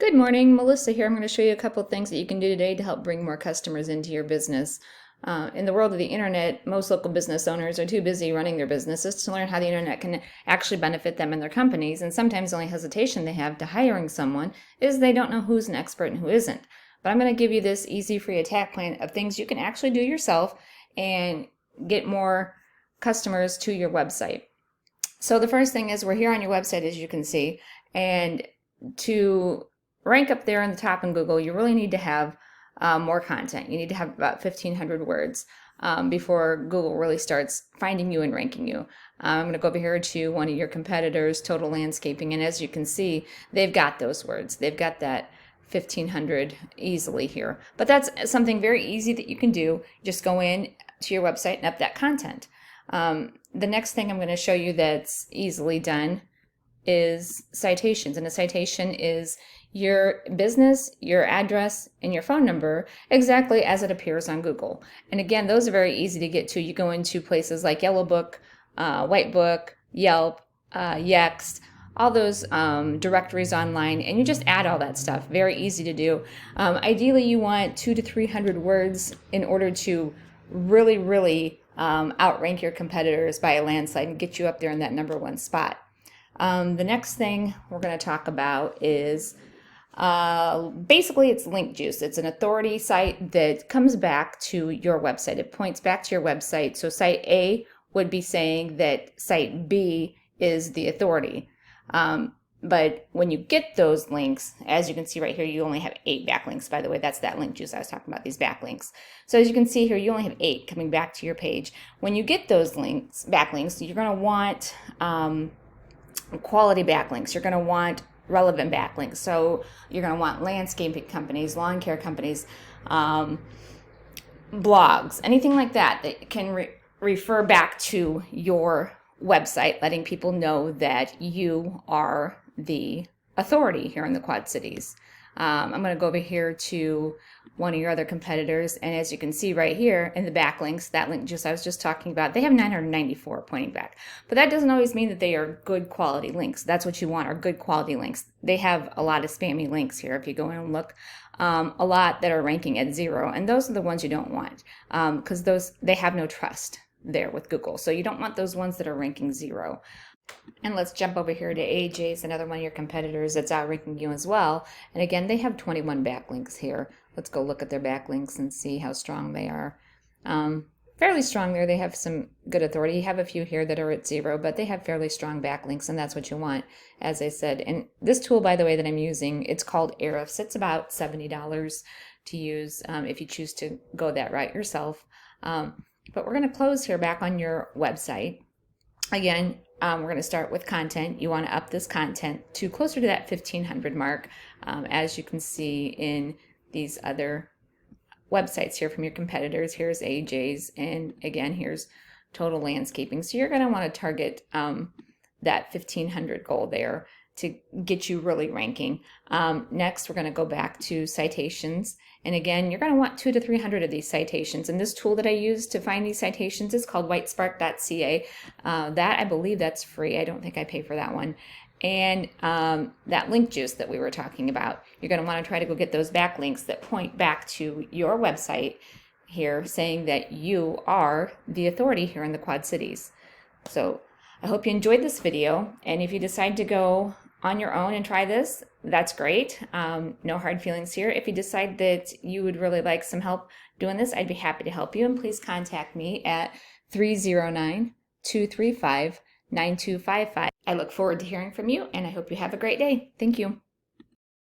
Good morning, Melissa here. I'm going to show you a couple of things that you can do today to help bring more customers into your business. In the world of the internet, most local business owners are too busy running their businesses to learn how the internet can actually benefit them and their companies, and sometimes the only hesitation they have to hiring someone is they don't know who's an expert and who isn't. But I'm going to give you this easy free attack plan of things you can actually do yourself and get more customers to your website. So the first thing is we're here on your website, as you can see, and to rank up there on the top in Google, you really need to have more content. You need to have about 1,500 words before Google really starts finding you and ranking you. I'm going to go over here to one of your competitors, Total Landscaping, and as you can see, they've got those words. They've got that 1,500 easily here. But that's something very easy that you can do. Just go in to your website and up that content. The next thing I'm going to show you that's easily done is citations. And a citation is your business, your address, and your phone number exactly as it appears on Google. And again, those are very easy to get to. You go into places like Yellow Book, White Book, Yelp, Yext, all those directories online, and you just add all that stuff. Very easy to do. Ideally, you want 200 to 300 words in order to really outrank your competitors by a landslide and get you up there in that #1 spot. The next thing we're going to talk about is basically it's link juice. It's an authority site that comes back to your website. It points back to your website. So site A would be saying that site B is the authority. But when you get those links, as you can see right here, you only have 8 backlinks, by the way. That's that link juice I was talking about, these backlinks. So as you can see here, you only have 8 coming back to your page. When you get those links, backlinks, you're going to want quality backlinks. You're going to want relevant backlinks. So you're going to want landscaping companies, lawn care companies, blogs, anything like that that can refer back to your website, letting people know that you are the authority here in the Quad Cities. I'm going to go over here to one of your other competitors, and as you can see right here in the backlinks, that link I was just talking about, they have 994 pointing back. But that doesn't always mean that they are good quality links. That's what you want, are good quality links. They have a lot of spammy links here. If you go in and look, a lot that are ranking at 0, and those are the ones you don't want because they have no trust there with Google. So you don't want those ones that are ranking 0. And let's jump over here to AJ's, another one of your competitors that's outranking you as well. And again, they have 21 backlinks here. Let's go look at their backlinks and see how strong they are. Fairly strong there. They have some good authority. You have a few here that are at 0, but they have fairly strong backlinks, and that's what you want, as I said. And this tool, by the way, that I'm using, it's called Ahrefs. It's about $70 to use if you choose to go that route yourself. But we're going to close here back on your website. Again, we're going to start with content. You want to up this content to closer to that 1,500 mark, as you can see in these other websites here from your competitors. Here's AJ's, and again, here's Total Landscaping. So you're going to want to target that 1,500 goal there to get you really ranking. Next, we're going to go back to citations. And again, you're going to want 200 to 300 of these citations. And this tool that I use to find these citations is called whitespark.ca. That, I believe that's free. I don't think I pay for that one. And that link juice that we were talking about, you're going to want to try to go get those backlinks that point back to your website here, saying that you are the authority here in the Quad Cities. So I hope you enjoyed this video, and if you decide to go on your own and try this, that's great. No hard feelings here. If you decide that you would really like some help doing this, I'd be happy to help you, and please contact me at 309-235-9255. I look forward to hearing from you, and I hope you have a great day. Thank you.